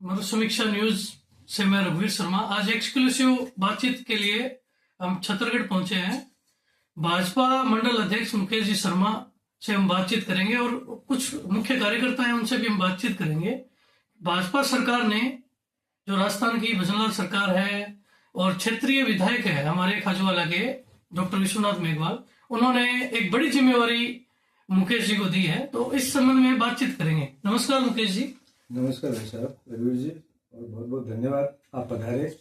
मधु समीक्षा न्यूज से मैं रघुवीर शर्मा। आज एक्सक्लूसिव बातचीत के लिए हम छत्तीसगढ़ पहुंचे हैं। भाजपा मंडल अध्यक्ष मुकेश जी शर्मा से हम बातचीत करेंगे और कुछ मुख्य कार्यकर्ता हैं उनसे भी हम बातचीत करेंगे। भाजपा सरकार ने, जो राजस्थान की भजनलाल सरकार है और क्षेत्रीय विधायक है हमारे खाजूवाला के डॉक्टर विश्वनाथ मेघवाल, उन्होंने एक बड़ी जिम्मेवारी मुकेश जी को दी है, तो इस संबंध में बातचीत करेंगे। नमस्कार मुकेश जी। नमस्कार भाई साहब, रघुवीर जी, और बहुत बहुत धन्यवाद आप पधारे।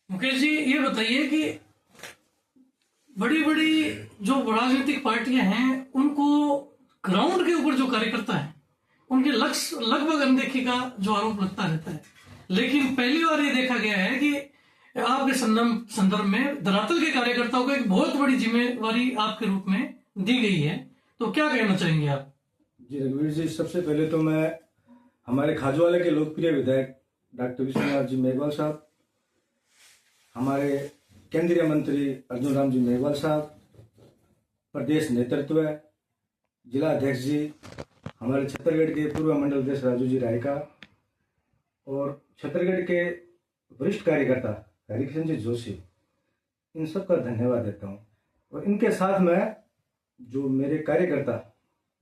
मुकेश जी, ये बताइए कि बड़ी बड़ी जो राजनीतिक पार्टियां हैं उनको ग्राउंड के ऊपर जो कार्यकर्ता हैं उनके लक्ष्य लगभग अनदेखी का जो आरोप लगता रहता है, लेकिन पहली बार ये देखा गया है कि आपके संदर्भ में धरातल के कार्यकर्ताओं को एक बहुत बड़ी जिम्मेवारी आपके रूप में दी गई है, तो क्या कहना चाहेंगे आप? जी रघुवीर जी, सबसे पहले तो मैं हमारे खाजूवाला के लोकप्रिय विधायक डॉक्टर विश्वनाथ जी मेघवाल साहब, हमारे केंद्रीय मंत्री अर्जुन राम जी मेघवाल साहब, प्रदेश नेतृत्व, जिला अध्यक्ष जी, हमारे छत्तीसगढ़ के पूर्व मंडल अध्यक्ष राजू जी रायका और छत्तीसगढ़ के वरिष्ठ कार्यकर्ता हरिकृष्ण जी जोशी, इन सब का धन्यवाद देता हूँ। और इनके साथ में जो मेरे कार्यकर्ता,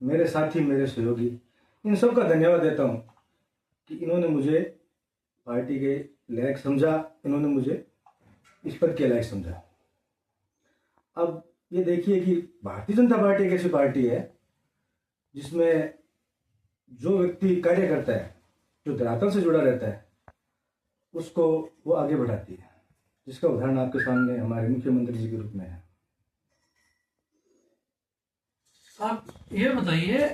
मेरे साथी, मेरे सहयोगी, इन सब का धन्यवाद देता हूँ कि इन्होंने मुझे पार्टी के लायक समझा, इन्होंने मुझे इस पद के लायक समझा। अब ये देखिए कि भारतीय जनता पार्टी एक ऐसी पार्टी है जिसमें जो व्यक्ति कार्य करता है, जो धरातल से जुड़ा रहता है, उसको वो आगे बढ़ाती है, जिसका उदाहरण आपके सामने हमारे मुख्यमंत्री जी के रूप में है। आप ये बताइए,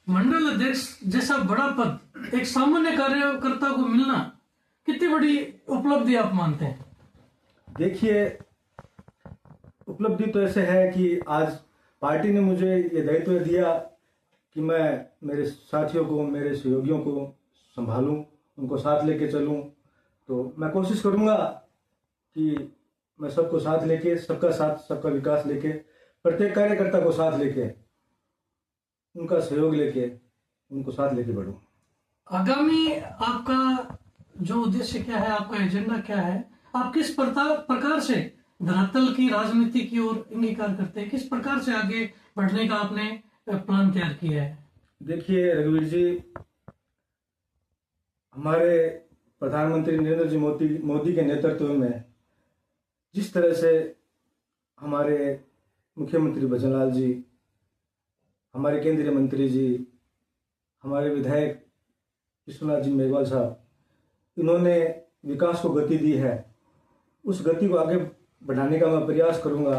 मंडल अध्यक्ष जैसा बड़ा पद एक सामान्य कार्यकर्ता को मिलना कितनी बड़ी उपलब्धि आप मानते हैं? देखिए, उपलब्धि तो ऐसे है कि आज पार्टी ने मुझे ये दायित्व दिया कि मैं मेरे साथियों को, मेरे सहयोगियों को संभालूं, उनको साथ लेके चलूं। तो मैं कोशिश करूंगा कि मैं सबको साथ लेके, सबका साथ, सबका विकास लेके, प्रत्येक कार्यकर्ता को साथ लेके, उनका सहयोग लेके, उनको साथ लेके बढ़ूं। आगामी आपका जो उद्देश्य क्या है, आपका एजेंडा क्या है? आप किस प्रकार से धरातल की राजनीति की ओर अंगीकार करते हैं? किस प्रकार से आगे बढ़ने का आपने प्लान तैयार किया है? देखिए रघुवीर जी, हमारे प्रधानमंत्री नरेंद्र जी मोदी के नेतृत्व में जिस तरह से हमारे मुख्यमंत्री भजनलाल जी, हमारे केंद्रीय मंत्री जी, हमारे विधायक विश्वनाथ जी मेघवाल साहब, इन्होंने विकास को गति दी है, उस गति को आगे बढ़ाने का मैं प्रयास करूंगा।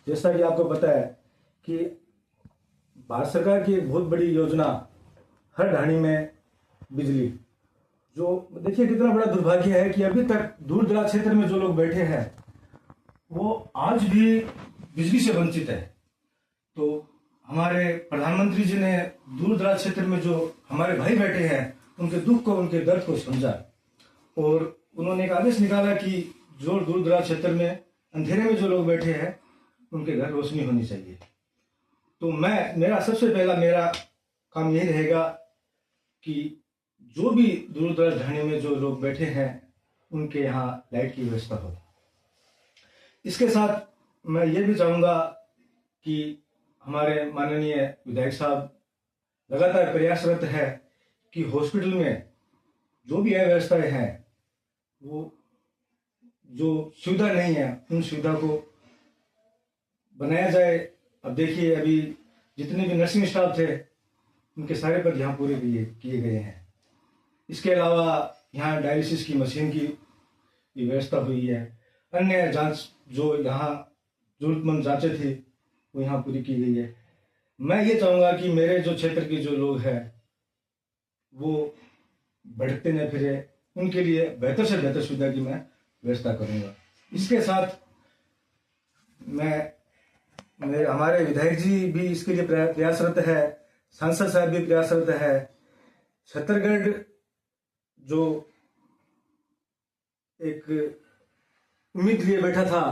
जैसा कि आपको पता है कि भारत सरकार की एक बहुत बड़ी योजना, हर ढाणी में बिजली, जो देखिए कितना बड़ा दुर्भाग्य है कि अभी तक दूर दराज क्षेत्र में जो लोग बैठे हैं वो आज भी बिजली से वंचित है। तो हमारे प्रधानमंत्री जी ने दूर दराज क्षेत्र में जो हमारे भाई बैठे हैं उनके दुख को, उनके दर्द को समझा और उन्होंने एक आदेश निकाला कि जो दूर दराज क्षेत्र में अंधेरे में जो लोग बैठे हैं उनके घर रोशनी होनी चाहिए। तो मेरा सबसे पहला काम यही रहेगा कि जो भी दूर दराज ढाणी में जो लोग बैठे हैं उनके यहाँ लाइट की व्यवस्था हो। इसके साथ मैं ये भी चाहूँगा कि हमारे माननीय विधायक साहब लगातार प्रयासरत है कि हॉस्पिटल में जो भी अव्यवस्थाएं हैं, वो जो सुविधा नहीं है, उन सुविधा को बनाया जाए। अब देखिए, अभी जितने भी नर्सिंग स्टाफ थे उनके सारे पद यहाँ पूरे किए गए हैं। इसके अलावा यहाँ डायलिसिस की मशीन की व्यवस्था हुई है। अन्य जांच जो यहाँ जरूरतमंद जांचें थी वो यहाँ पूरी की गई है। मैं ये चाहूँगा कि मेरे जो क्षेत्र के जो लोग हैं वो भटकते न फिरे, उनके लिए बेहतर से बेहतर सुविधा की मैं व्यवस्था करूँगा। इसके साथ हमारे विधायक जी भी इसके लिए प्रयासरत है, सांसद साहब भी प्रयासरत है। छत्तीसगढ़ जो एक उम्मीद लिए बैठा था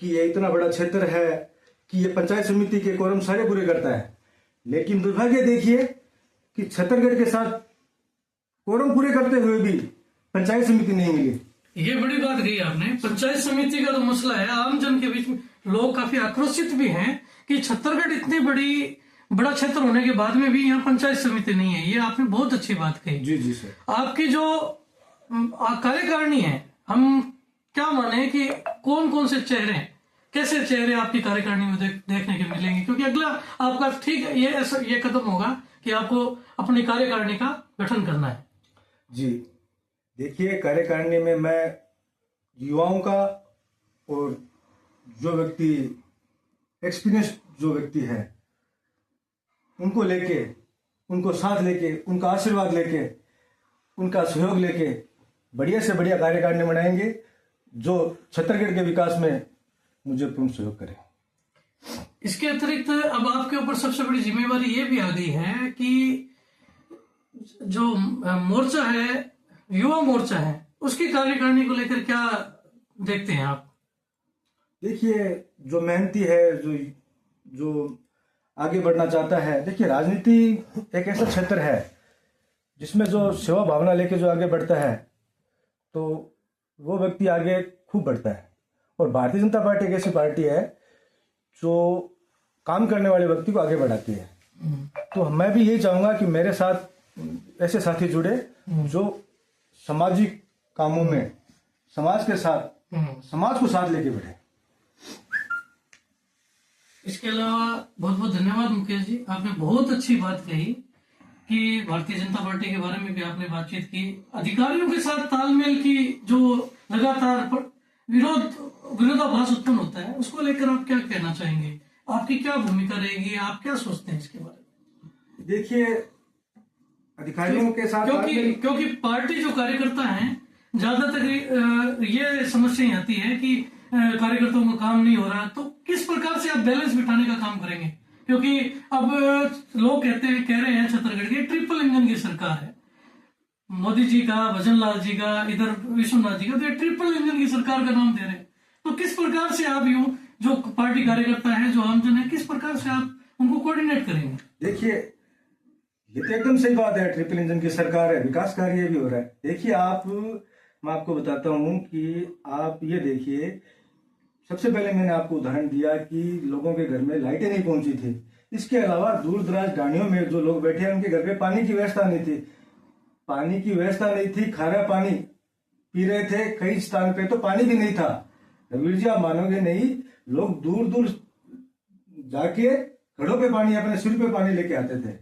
कि ये इतना बड़ा क्षेत्र है कि ये पंचायत समिति के कोरम सारे पूरे करता है, लेकिन दुर्भाग्य देखिए कि छत्तीसगढ़ के साथ कोरम पूरे करते हुए भी पंचायत समिति नहीं मिली। ये बड़ी बात कही आपने। पंचायत समिति का तो मसला है, आम जन के बीच में लोग काफी आक्रोशित भी हैं कि छत्तीसगढ़ इतनी बड़ा क्षेत्र होने के बाद में भी यहाँ पंचायत समिति नहीं है। ये आपने बहुत अच्छी बात कही। जी जी सर। आपकी जो कार्यकारिणी है, हम क्या माने कि कौन कौन से चेहरे हैं, कैसे चेहरे आपकी कार्यकारिणी में देखने के मिलेंगे? क्योंकि अगला आपका ठीक ये कदम होगा कि आपको अपनी कार्यकारिणी का गठन करना है। जी देखिए, कार्यकारिणी में मैं युवाओं का और जो व्यक्ति एक्सपीरियंस जो व्यक्ति है उनको लेके, उनको साथ लेके, उनका आशीर्वाद लेके, उनका सहयोग लेके बढ़िया से बढ़िया कार्यकारिणी बनाएंगे जो छत्तीसगढ़ के विकास में मुझे पूर्ण सहयोग करे। इसके अतिरिक्त अब आपके ऊपर सबसे बड़ी जिम्मेवारी ये भी आ गई है कि जो मोर्चा है, युवा मोर्चा है, उसकी कार्यकारिणी को लेकर क्या देखते हैं आप? देखिए, जो मेहनती है, जो आगे बढ़ना चाहता है, देखिए राजनीति एक ऐसा क्षेत्र है जिसमें जो सेवा भावना लेके जो आगे बढ़ता है तो वो व्यक्ति आगे खूब बढ़ता है। और भारतीय जनता पार्टी एक ऐसी पार्टी है जो काम करने वाले व्यक्ति को आगे बढ़ाती है। तो मैं भी यही चाहूंगा कि मेरे साथ ऐसे साथी जुड़े जो सामाजिक कामों में समाज के साथ, समाज को साथ लेके बढ़े। इसके अलावा बहुत बहुत धन्यवाद मुकेश जी, आपने बहुत अच्छी बात कही कि भारतीय जनता पार्टी के बारे में भी आपने बातचीत की। अधिकारियों के साथ तालमेल की जो लगातार विरोधाभास उत्पन्न होता है, उसको लेकर आप क्या कहना चाहेंगे? आपकी क्या भूमिका रहेगी? आप क्या सोचते हैं इसके बारे में? देखिए, अधिकारियों के साथ क्योंकि पार्टी जो कार्यकर्ता हैं, ज्यादातर ये समस्या आती है कि कार्यकर्ताओं का काम नहीं हो रहा, तो किस प्रकार से आप बैलेंस बिठाने का काम करेंगे? क्योंकि अब लोग कह रहे हैं छत्तीसगढ़ की ट्रिपल इंजन की सरकार है, मोदी जी का, भजनलाल जी का, इधर विश्वनाथ जी का, तो ये ट्रिपल इंजन की सरकार का नाम दे रहे हैं। तो किस प्रकार से आप यूं जो पार्टी कार्यकर्ता है, जो आमजन है, किस प्रकार से आप उनको कोऑर्डिनेट करेंगे? देखिए, ये तो एकदम सही बात है, ट्रिपल इंजन की सरकार है, विकास कार्य भी हो रहा है। देखिए, मैं आपको बताता हूं कि आप ये देखिए, सबसे पहले मैंने आपको उदाहरण दिया कि लोगों के घर में लाइटें नहीं पहुंची थी। इसके अलावा दूर दराज डाणियों में जो लोग बैठे हैं उनके घर पे पानी की व्यवस्था नहीं थी। पानी की व्यवस्था नहीं थी, खारा पानी पी रहे थे, कई स्थान पे तो पानी भी नहीं था। रघुवीर जी, आप मानोगे नहीं, लोग दूर दूर जाके घड़ों पे पानी, अपने सिर पे पानी लेके आते थे।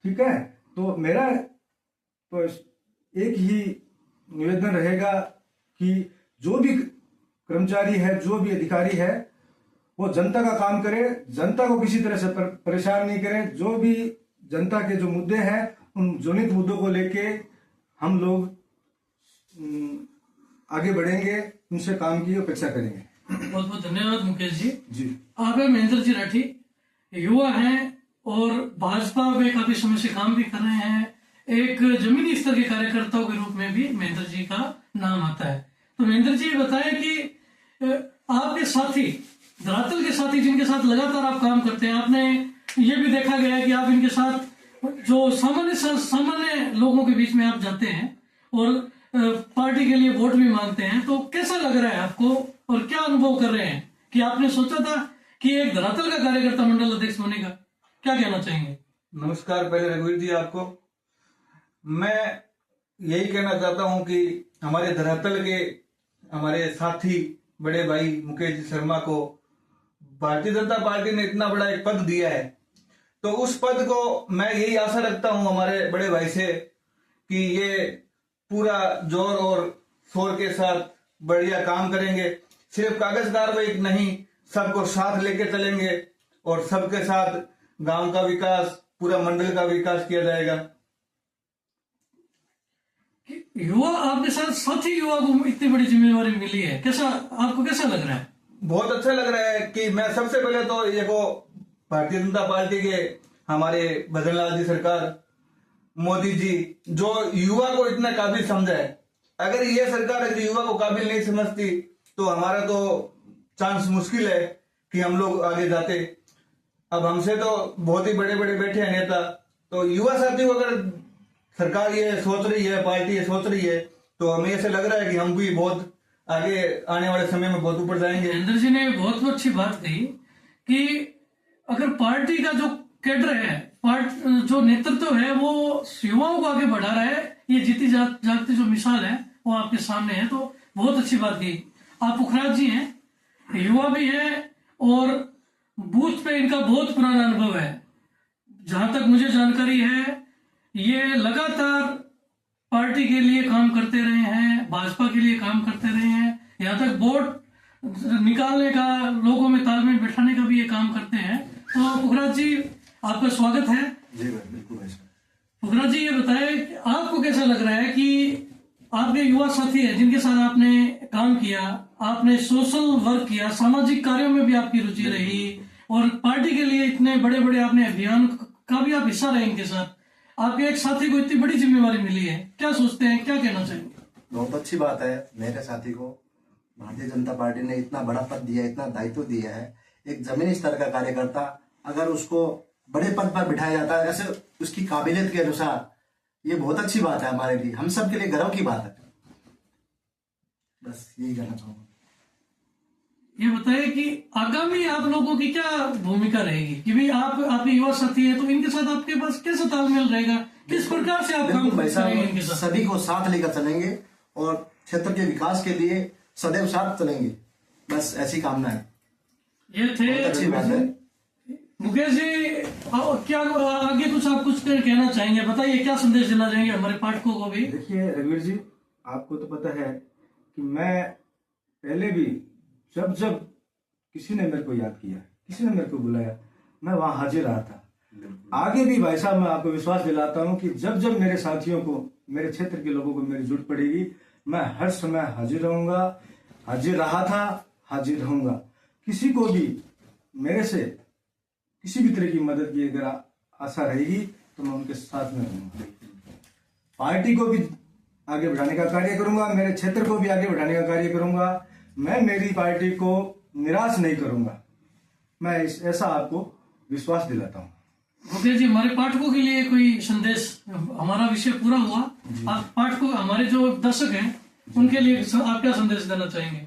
ठीक है, तो मेरा तो एक ही निवेदन रहेगा कि जो भी कर्मचारी है, जो भी अधिकारी है, वो जनता का काम करे, जनता को किसी तरह से परेशान नहीं करे। जो भी जनता के जो मुद्दे हैं, उन ज्वलंत मुद्दों को लेके हम लोग आगे बढ़ेंगे, उनसे काम की अपेक्षा करेंगे। बहुत बहुत धन्यवाद मुकेश जी। जी, आप है महेंद्र जी राठी, युवा हैं और भाजपा में काफी समय से काम भी कर रहे हैं। एक जमीनी स्तर के कार्यकर्ताओं के रूप में भी महेंद्र जी का नाम आता है। तो महेंद्र जी बताएं कि आपके साथी, धरातल के साथी जिनके साथ लगातार आप काम करते हैं, आपने ये भी देखा गया है कि आप इनके साथ जो सामान्य लोगों के बीच में आप जाते हैं और पार्टी के लिए वोट भी मांगते हैं, तो कैसा लग रहा है आपको और क्या अनुभव कर रहे हैं कि आपने सोचा था कि एक धरातल का कार्यकर्ता मंडल अध्यक्ष होने का? क्या कहना चाहेंगे? नमस्कार। पहले रघुवीर जी, आपको मैं यही कहना चाहता हूं कि हमारे धरातल के हमारे साथी बड़े भाई मुकेश जी शर्मा को भारतीय जनता पार्टी ने इतना बड़ा एक पद दिया है, तो उस पद को मैं यही आशा रखता हूं हमारे बड़े भाई से कि ये पूरा जोर और शोर के साथ बढ़िया काम करेंगे। सिर्फ कागज कार्रवाई नहीं, सबको साथ लेके चलेंगे और सबके साथ गांव का विकास, पूरा मंडल का विकास किया जाएगा। युवा आपके साथ, साथी युवा को इतनी बड़ी जिम्मेवारी मिली है, कैसा आपको कैसा लग रहा है? बहुत अच्छा लग रहा है कि मैं सबसे पहले तो ये को भारतीय जनता पार्टी के हमारे भजनलाल जी सरकार, मोदी जी जो युवा को इतना काबिल समझा है। अगर ये सरकार अगर युवा को काबिल नहीं समझती तो हमारा तो चांस मुश्किल है कि हम लोग आगे जाते। अब हमसे तो बहुत ही बड़े बड़े बैठे हैं नेता, तो युवा साथी को अगर सरकार ये सोच रही है, पार्टी ये सोच रही है, तो हमें ऐसे लग रहा है कि हम भी बहुत आगे आने वाले समय में बहुत ऊपर जाएंगे। महेंद्र जी ने बहुत अच्छी बात कही कि अगर पार्टी का जो कैडर है, जो नेतृत्व है, वो युवाओं को आगे बढ़ा रहा है, ये जीती जागती जो मिसाल है वो आपके सामने है, तो बहुत अच्छी बात की। आप पुखराज जी हैं, युवा भी हैं और बूथ पे इनका बहुत पुराना अनुभव है। जहां तक मुझे जानकारी है, ये लगातार पार्टी के लिए काम करते रहे हैं, भाजपा के लिए काम करते रहे हैं, यहाँ तक वोट निकालने का, लोगों में तालमेल बैठाने का भी ये काम करते हैं। तो पुखराज जी, आपका स्वागत है। जी भाई, बिल्कुल भाई साहब। पुखराज जी, ये बताएं कि आपको कैसा लग रहा है कि आपके युवा साथी हैं जिनके साथ आपने काम किया, आपने सोशल वर्क किया, सामाजिक कार्यों में भी आपकी रुचि रही और पार्टी के लिए इतने बड़े बड़े आपने अभियान का भी आप हिस्सा रहे, इनके साथ आपके एक साथी को इतनी बड़ी जिम्मेवारी मिली है, क्या सोचते हैं, क्या कहना चाहेंगे? बहुत अच्छी बात है। मेरे साथी को भारतीय जनता पार्टी ने इतना बड़ा पद दिया, इतना दायित्व दिया है। एक जमीनी स्तर का कार्यकर्ता अगर उसको बड़े पद पर बिठाया जाता है ऐसे उसकी काबिलियत के अनुसार, ये बहुत अच्छी बात है हमारे लिए, हम सब के लिए गर्व की बात है। बस यही कहना चाहूंगा। ये बताइए कि आगामी आप लोगों की क्या भूमिका रहेगी कि भाई आपके युवा साथी है, तो इनके साथ आपके पास कैसा तालमेल रहेगा, किस प्रकार से आप काम करेंगे इनके साथ? सभी को साथ लेकर चलेंगे और क्षेत्र के विकास के लिए सदैव साथ चलेंगे, बस ऐसी कामना है। ये थे अच्छी बात है। मुकेश जी, क्या आगे कुछ कहना चाहेंगे? बताइए, क्या संदेश देना चाहेंगे हमारे पाठकों को भी? देखिए रघुवीर जी, आपको तो पता है कि मैं पहले भी जब किसी ने मेरे को याद किया, किसी ने मेरे को बुलाया, मैं वहां हाजिर रहा था। आगे भी भाई साहब मैं आपको विश्वास दिलाता हूं कि जब मेरे साथियों को, मेरे क्षेत्र के लोगों को मेरी जरूरत पड़ेगी, मैं हर समय हाजिर रहूंगा, हाजिर रहा था, हाजिर रहूंगा। किसी को भी मेरे से किसी भी तरह की मदद की अगर आशा रहेगी तो मैं उनके साथ में रहूंगा। पार्टी को भी आगे बढ़ाने का कार्य करूंगा, मेरे क्षेत्र को भी आगे बढ़ाने का कार्य करूंगा। मैं मेरी पार्टी को निराश नहीं करूंगा, मैं ऐसा आपको विश्वास दिलाता हूं। मुकेश जी, हमारे पाठकों के लिए कोई संदेश? हमारा विषय पूरा हुआ, आप पाठकों, हमारे जो दर्शक हैं उनके लिए आप क्या संदेश देना चाहेंगे,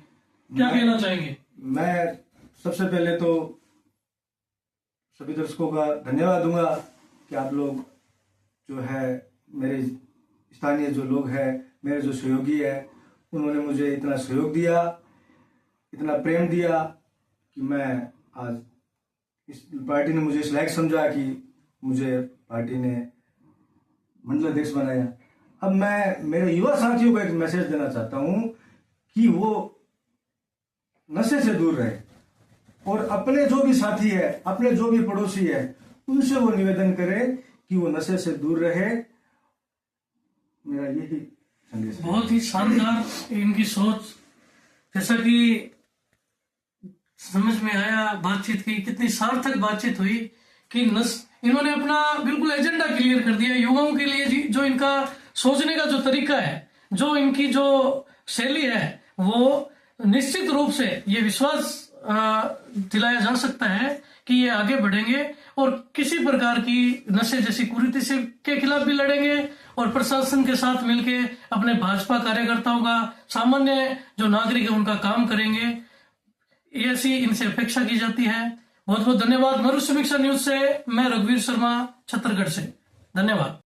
क्या कहना चाहेंगे? मैं सबसे पहले तो सभी दर्शकों का धन्यवाद दूंगा कि आप लोग जो है, मेरे स्थानीय जो लोग हैं, मेरे जो सहयोगी है, उन्होंने मुझे इतना सहयोग दिया, इतना प्रेम दिया कि मैं आज इस पार्टी ने मुझे इस लायक समझा कि मुझे पार्टी ने मंडल अध्यक्ष बनाया। अब मैं मेरे युवा साथियों को एक मैसेज देना चाहता हूं कि वो नशे से दूर रहे और अपने जो भी साथी है, अपने जो भी पड़ोसी है, उनसे वो निवेदन करे कि वो नशे से दूर रहे। मेरा यही संदेश है। बहुत ही शानदार इनकी सोच, जैसा कि समझ में आया बातचीत की, कितनी सार्थक बातचीत हुई कि इन्होंने अपना बिल्कुल एजेंडा क्लियर कर दिया युवाओं के लिए। जो इनका सोचने का जो तरीका है, जो इनकी जो शैली है, वो निश्चित रूप से ये विश्वास दिलाया जा सकता है कि ये आगे बढ़ेंगे और किसी प्रकार की नशे जैसी कुरीति से के खिलाफ भी लड़ेंगे और प्रशासन के साथ मिलके अपने भाजपा कार्यकर्ताओं का, सामान्य जो नागरिक है उनका काम करेंगे, ऐसी इनसे अपेक्षा की जाती है। बहुत बहुत धन्यवाद। मरु समीक्षा न्यूज से मैं रघुवीर शर्मा, छत्तीसगढ़ से, धन्यवाद।